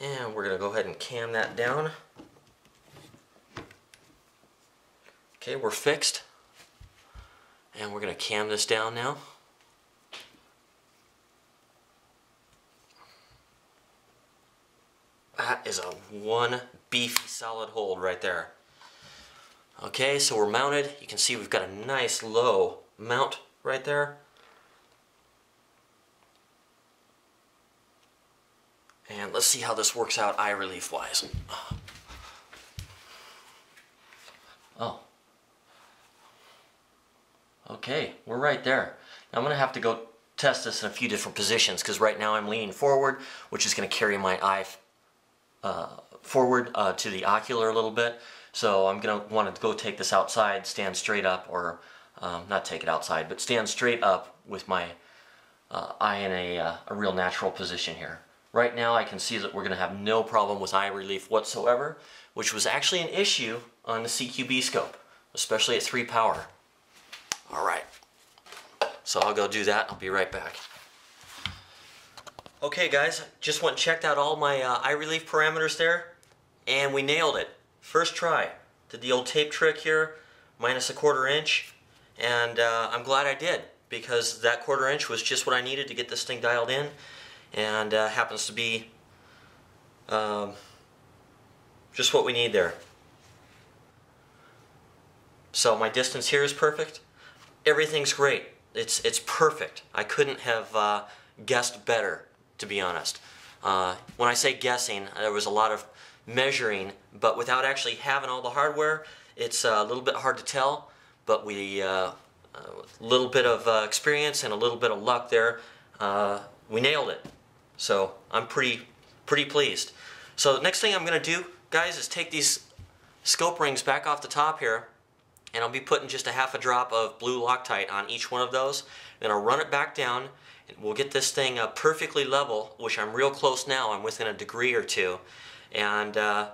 And we're going to go ahead and cam that down. Okay, we're fixed. And we're going to cam this down now. That is a one beefy solid hold right there. Okay, so we're mounted. You can see we've got a nice low mount right there. And let's see how this works out eye relief wise. Oh. Okay, we're right there. Now I'm going to have to go test this in a few different positions because right now I'm leaning forward, which is going to carry my eye forward to the ocular a little bit. So I'm going to want to go take this outside, stand straight up, or not take it outside, but stand straight up with my eye in a real natural position here. Right now I can see that we're going to have no problem with eye relief whatsoever, which was actually an issue on the CQB scope, especially at 3 power. Alright, so I'll go do that. I'll be right back. Okay guys, just went and checked out all my eye relief parameters there, and we nailed it. First try. Did the old tape trick here, minus a 1/4 inch, and I'm glad I did, because that 1/4 inch was just what I needed to get this thing dialed in, and happens to be just what we need there. So my distance here is perfect. Everything's great. It's perfect. I couldn't have guessed better, to be honest. When I say guessing, there was a lot of measuring, but without actually having all the hardware, it's a little bit hard to tell. But we, a little bit of experience and a little bit of luck there, we nailed it. So I'm pretty pleased. So the next thing I'm going to do, guys, is take these scope rings back off the top here, and I'll be putting just a ½ drop of blue Loctite on each one of those. Then I'll run it back down, and we'll get this thing perfectly level, which I'm real close now. I'm within a degree or two. And, oh,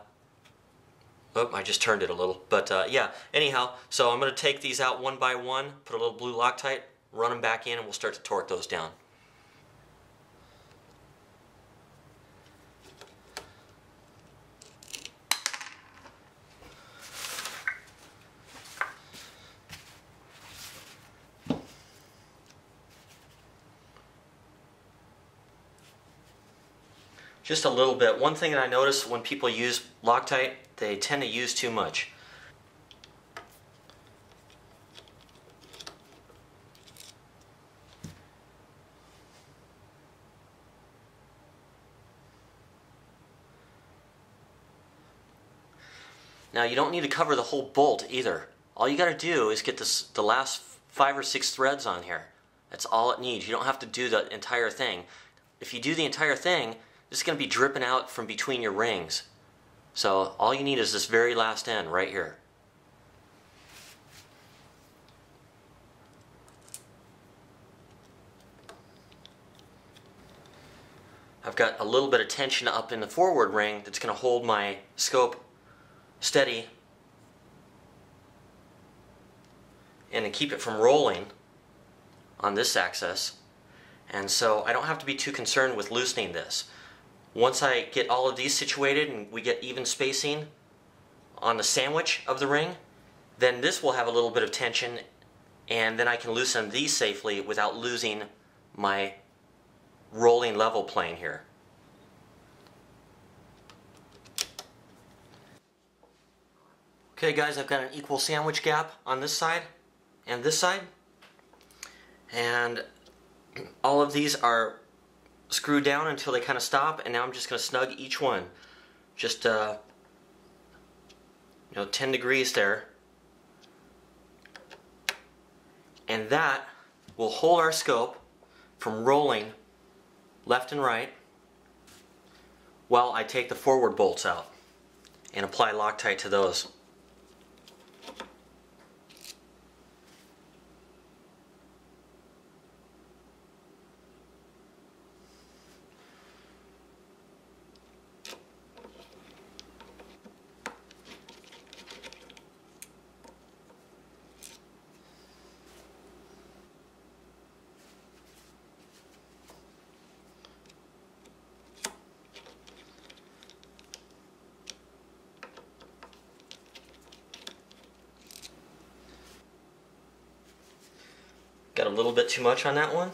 I just turned it a little. But, yeah, anyhow, so I'm going to take these out one by one, put a little blue Loctite, run them back in, and we'll start to torque those down. Just a little bit. One thing that I notice when people use Loctite, they tend to use too much. Now you don't need to cover the whole bolt either. All you got to do is get the last 5 or 6 threads on here. That's all it needs. You don't have to do the entire thing. If you do the entire thing, this is going to be dripping out from between your rings. So all you need is this very last end right here. I've got a little bit of tension up in the forward ring that's going to hold my scope steady and to keep it from rolling on this axis. And so I don't have to be too concerned with loosening this. Once I get all of these situated and we get even spacing on the sandwich of the ring, then this will have a little bit of tension, and then I can loosen these safely without losing my rolling level plane here. Okay guys, I've got an equal sandwich gap on this side and this side, and all of these are screwed down until they kind of stop, and now I'm just going to snug each one. Just, 10 degrees there. And that will hold our scope from rolling left and right while I take the forward bolts out and apply Loctite to those. Got a little bit too much on that one.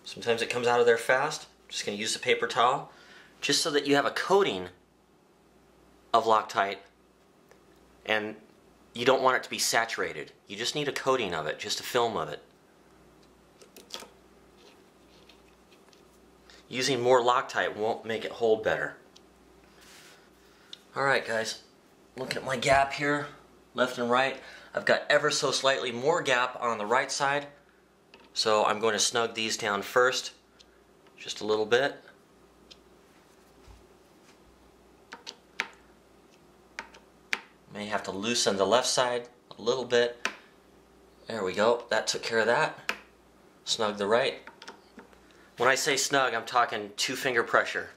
Sometimes it comes out of there fast. Just going to use a paper towel just so that you have a coating of Loctite, and you don't want it to be saturated. You just need a coating of it, just a film of it. Using more Loctite won't make it hold better. Alright guys, look at my gap here, left and right. I've got ever so slightly more gap on the right side, so I'm going to snug these down first, just a little bit. May have to loosen the left side a little bit. There we go, that took care of that. Snug the right. When I say snug, I'm talking 2-finger pressure.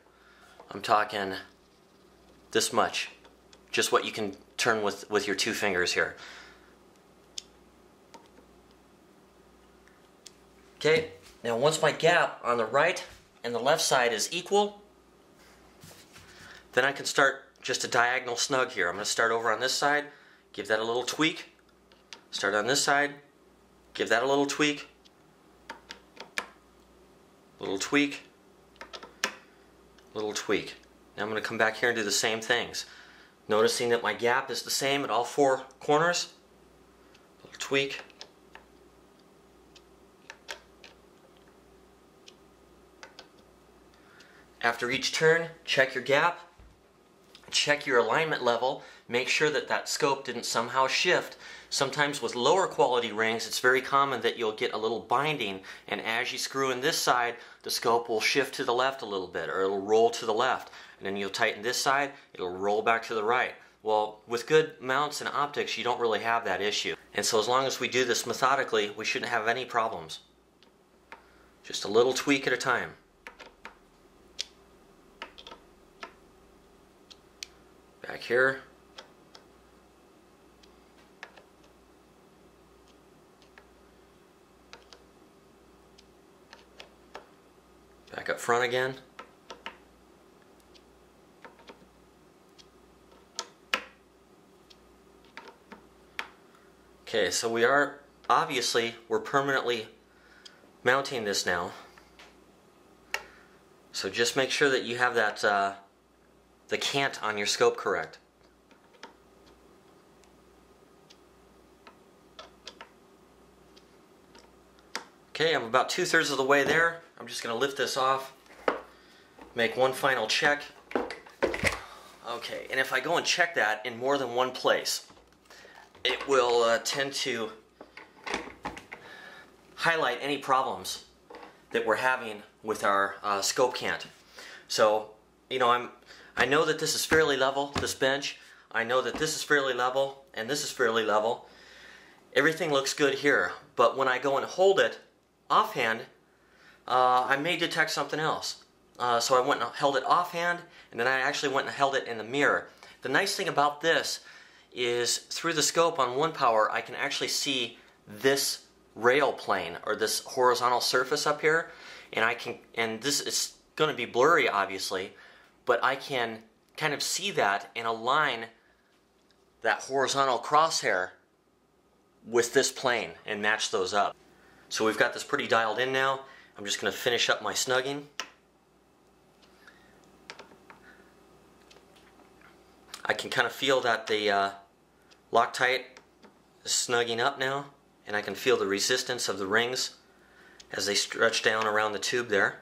I'm talking this much. Just what you can turn with your 2 fingers here. Okay, now once my gap on the right and the left side is equal, then I can start just a diagonal snug here. I'm going to start over on this side, give that a little tweak. Start on this side, give that a little tweak. Little tweak. Little tweak. Now I'm going to come back here and do the same things. Noticing that my gap is the same at all 4 corners. Little tweak. After each turn, check your gap. Check your alignment level. Make sure that that scope didn't somehow shift. Sometimes with lower quality rings, it's very common that you'll get a little binding, and as you screw in this side, the scope will shift to the left a little bit, or it'll roll to the left. And then you'll tighten this side, it'll roll back to the right. Well, with good mounts and optics, you don't really have that issue. And so as long as we do this methodically, we shouldn't have any problems. Just a little tweak at a time. Back here. Back up front again. Okay, so we're permanently mounting this now. So just make sure that you have that the cant on your scope correct. Okay, I'm about 2/3 of the way there. I'm just going to lift this off, make one final check. Okay, and if I go and check that in more than one place, it will tend to highlight any problems that we're having with our scope cant. So, you know, I know that this is fairly level, this bench. I know that this is fairly level, and this is fairly level. Everything looks good here, but when I go and hold it offhand, I may detect something else. So I went and held it offhand, and then I actually went and held it in the mirror. The nice thing about this is through the scope on 1 power, I can actually see this rail plane, or this horizontal surface up here, and this is going to be blurry obviously, but I can kind of see that and align that horizontal crosshair with this plane and match those up. So we've got this pretty dialed in now. I'm just going to finish up my snugging. I can kind of feel that the Loctite is snugging up now, and I can feel the resistance of the rings as they stretch down around the tube there.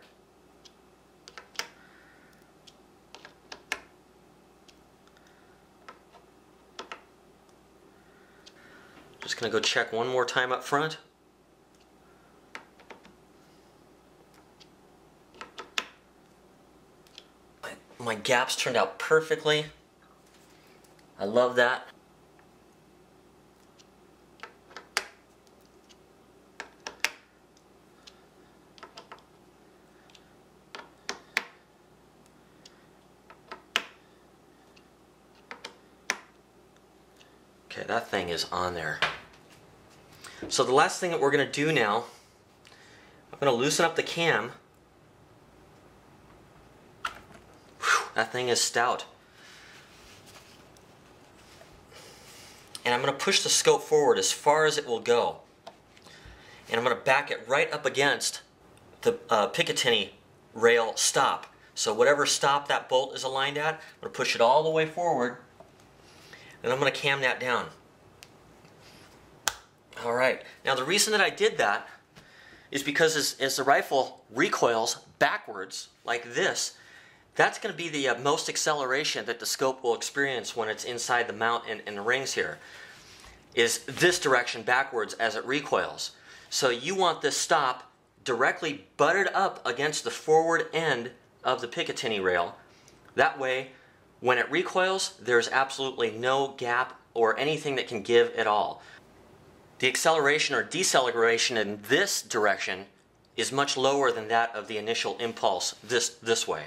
Just going to go check one more time up front. My gaps turned out perfectly. I love that. Okay, that thing is on there. So the last thing that we're going to do now, I'm going to loosen up the cam. Whew, that thing is stout. And I'm going to push the scope forward as far as it will go. and I'm going to back it right up against the Picatinny rail stop. So whatever stop that bolt is aligned at, I'm going to push it all the way forward, and I'm going to cam that down. Alright, now the reason that I did that is because as the rifle recoils backwards, like this, that's going to be the most acceleration that the scope will experience when it's inside the mount and the rings here, is this direction backwards as it recoils. So you want this stop directly butted up against the forward end of the Picatinny rail. That way, when it recoils, there's absolutely no gap or anything that can give at all. The acceleration or deceleration in this direction is much lower than that of the initial impulse this way.